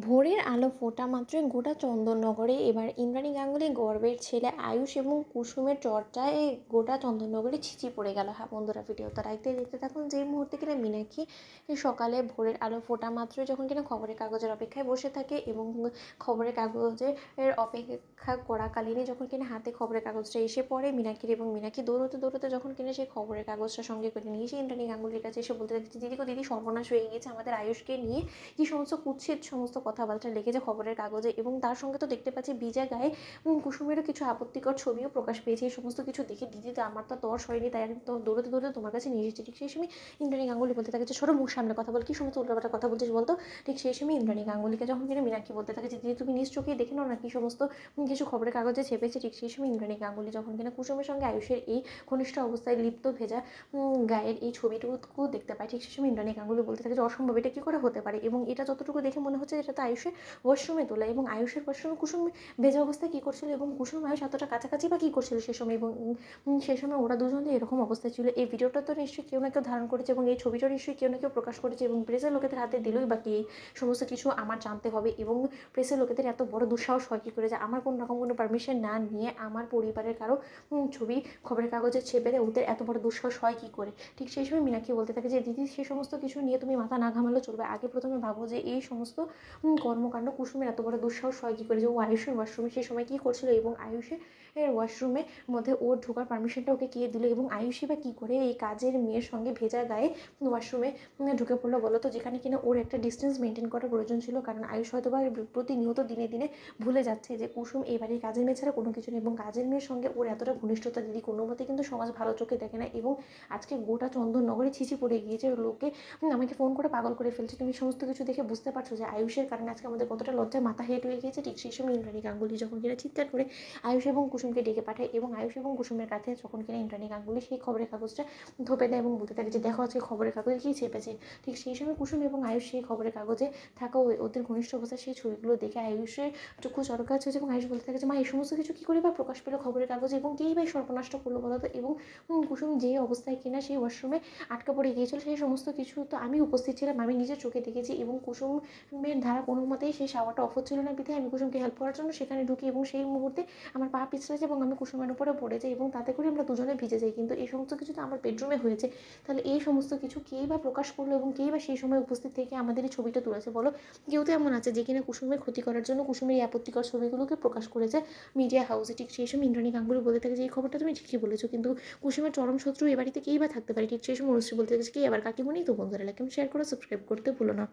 ভোরের আলো ফোটা মাত্রই গোটা চন্দননগরে এবার ইন্দ্রাণী গাঙ্গুলি গর্বের ছেলে আয়ুষ এবং কুসুমের চর্চায় গোটা চন্দননগরে ছিচি পড়ে গেল। হ্যাঁ বন্ধুরা, ভিডিওটা দেখতে থাকুন। যেই মুহূর্তে কিনা মীনাক্ষী সকালে ভোরের আলো ফোটা মাত্রই যখন কিনা খবরের কাগজের অপেক্ষায় বসে থাকে এবং খবরের কাগজের অপেক্ষা করাকালীনই যখন কিনা হাতে খবরের কাগজটা এসে পড়ে মীনাক্ষীর, এবং মীনাক্ষী দৌড়তে যখন কিনা সেই খবরের কাগজটা সঙ্গে করে নিয়ে এসে ইন্দ্রাণী গাঙ্গুলির কাছে এসে বলতে থাকছে, দিদি সর্বনাশ হয়ে গিয়েছে, আমাদের আয়ুষকে নিয়ে কি সমস্ত কুৎসিত সমস্ত কথাবার্তা লিখেছে খবরের কাগজে। এবং তার সঙ্গে তো দেখতে পাচ্ছি বিজা গায়ে কুসুমেরও কিছু আপত্তিকর ছবিও প্রকাশ পেয়েছে। এই সমস্ত কিছু দেখে দিদি তো আমার তো তর্স হয়নি, তাই আমি তো দৌড়তে তোমার কাছে নিয়ে এসেছি। ঠিক সেই সময় ইন্দ্রাণী গাঙ্গুলি বলতে থাকে যে ছোটো মুখ সামনে কথা বল, কি সমস্ত উল্টোপাল্টা কথা বলছিস বলতো। ঠিক সেই সময় ইন্দ্রাণী গাঙ্গুলিকে যখন কিনা মীনাক্ষী বলতে থাকে যে দিদি তুমি নিজ চোখেই দেখে নাও না কি সমস্ত কিছু খবরের কাগজে ছেপেছে। ঠিক সেই সময় ইন্দ্রাণী গাঙ্গুলি যখন কিনা কুসুমের সঙ্গে আয়ুষের এই ঘনিষ্ঠ অবস্থায় লিপ্ত ভেজা গায়ের এই ছবিটুকু দেখতে পাই। ঠিক সেই সময় ইন্দ্রাণী গাঙ্গুলি বলতে থাকে যে অসম্ভব, এটা কী করে হতে পারে। এবং এটা যতটুকু দেখে মনে হচ্ছে এটা তো আয়ুষের ওয়াশরুমে তোলা, এবং আয়ুষের ওয়াশরুমে কুসুম ভেজা অবস্থায় কী করছিল এবং কুসুম আয়ুষ এতটা কাছাকাছি বা কী করছিল সে সময়। এবং সে সময় ওরা দুজন এরকম অবস্থায় ছিল। এই ভিডিওটা তো নিশ্চয়ই কেউ না কেউ ধারণ করেছে এবং এই ছবিটা নিশ্চয়ই কেউ না কেউ প্রকাশ করেছে, এবং প্রেসের লোকেদের হাতে দিলই বা কি সমস্ত কিছু আমার জানতে হবে। এবং প্রেসের লোকেদের এত বড় দুঃসাহস হয় কী করে যে আমার কোনো রকম কোনো পারমিশন না নিয়ে আমার পরিবারের কারো ছবি খবরের কাগজে ছেপে দেয়, ওদের এত বড় দুঃসাহস হয় কী করে। ঠিক সেই সময় মীনাক্ষী বলতে থাকে যে দিদি সে সমস্ত কিছু নিয়ে তুমি মাথা না ঘামালেও চলবে, আগে প্রথমে ভাবো যে এই সমস্ত কর্মকাণ্ড কুসুমের এত বড় দুঃসাহস হয় কী করে যে ও আয়ুষের ওয়াশরুমে সেই সময় কী করছিল, এবং আয়ুষের ওয়াশরুমের মধ্যে ওর ঢোকার পারমিশনটা ওকে কে দিল, এবং আয়ুষই বা কী করে এই কাজের মেয়ের সঙ্গে ভেজা গায়ে ওয়াশরুমে ঢুকে পড়লো বলো তো, যেখানে কিনা ওর একটা ডিস্টেন্স মেনটেন করার প্রয়োজন ছিল। কারণ আয়ুষ হয়তো বা প্রতিনিয়ত দিনে ভুলে যাচ্ছে যে কুসুম এই বাড়ির কাজের মেয়ে ছাড়া কোনো কিছু নেই, এবং কাজের মেয়ের সঙ্গে ওর এতটা ঘনিষ্ঠতা দিদি কোনো মতে কিন্তু সমাজ ভালো চোখে দেখে না। এবং আজকে গোটা চন্দননগরে ছিচি পড়ে গিয়েছে, লোকে আমাকে ফোন করে পাগল করে ফেলছে। তুমি সমস্ত কিছু দেখে বুঝতে পারছো যে আয়ুষের কারণে আজকে আমাদের কতটা লজ্জায় মাথা হেঁট হয়ে গিয়েছে। ঠিক সেই সময় ইন্দ্রাণী গাঙ্গুলি যখন কিনা চিৎকার করে আয়ুষ এবং কুসুমকে ডেকে পাঠায়, এবং আয়ুষ এবং কুসুমের কাছে যখন কিনা ইন্দ্রাণী গাঙ্গুলি সেই খবরের কাগজটা ধোপে দেয় এবং বলতে থাকে যে দেখো আজকে খবরের কাগজে কী চেপেছে। ঠিক সেই সময় কুসুম এবং আয়ুষ সেই খবরের কাগজে থাকা ওদের ঘনিষ্ঠ অবস্থায় সেই ছবিগুলো দেখে আয়ুষের চক্ষু চরকাজ হয়েছে, এবং আয়ুষ বলতে থাকে যে মা এই সমস্ত কিছু কী করে বা প্রকাশ পেলো খবরের কাগজে, এবং কেই বা সর্বনাশটা করলো বলো তো। এবং কুসুম যে অবস্থায় কিনা সেই ওয়াশরুমে আটকা পড়ে গিয়েছিল সেই সমস্ত কিছু তো আমি উপস্থিত ছিলাম, আমি নিজের চোখে দেখেছি। এবং কুসুমের ধারা কোনো মতেই সেই শাওয়ারটা অফ হচ্ছিল না, বিধায় আমি কুসুমকে হেল্প করার জন্য সেখানে ঢুকি, এবং সেই মুহূর্তে আমার পা পিছলেছে এবং আমি কুসুমের উপরে পড়ে যাই, এবং তাতে করে আমরা দুজনে ভিজে যাই। কিন্তু এই সমস্ত কিছু তো আমার বেডরুমে হয়েছে, তাহলে এই সমস্ত কিছু কেই বা প্রকাশ করলো এবং কেই বা সেই সময় উপস্থিত থেকে আমাদের এই ছবিটা তুলেছে বলো। কেউ তো এমন আছে যে কিনা কুসুমের ক্ষতি করার জন্য কুসুমের এই আপত্তিকর ছবিগুলোকে প্রকাশ করেছে মিডিয়া হাউসে। ঠিক সেই সময় ইন্দ্রাণী গাঙ্গুলি বলতে থাকে যে এই খবরটা তুমি ঠিকই বলেছো, কিন্তু কুসুমের চরম শত্রু এ বাড়িতে কেই বা থাকতে পারে। ঠিক সেই সময় অনুশ্রী বলতে থাকে যে কে আবার কাকিমণি। তো বন্ধুরা লাইক শেয়ার করো, সাবস্ক্রাইব করতে ভুলো না।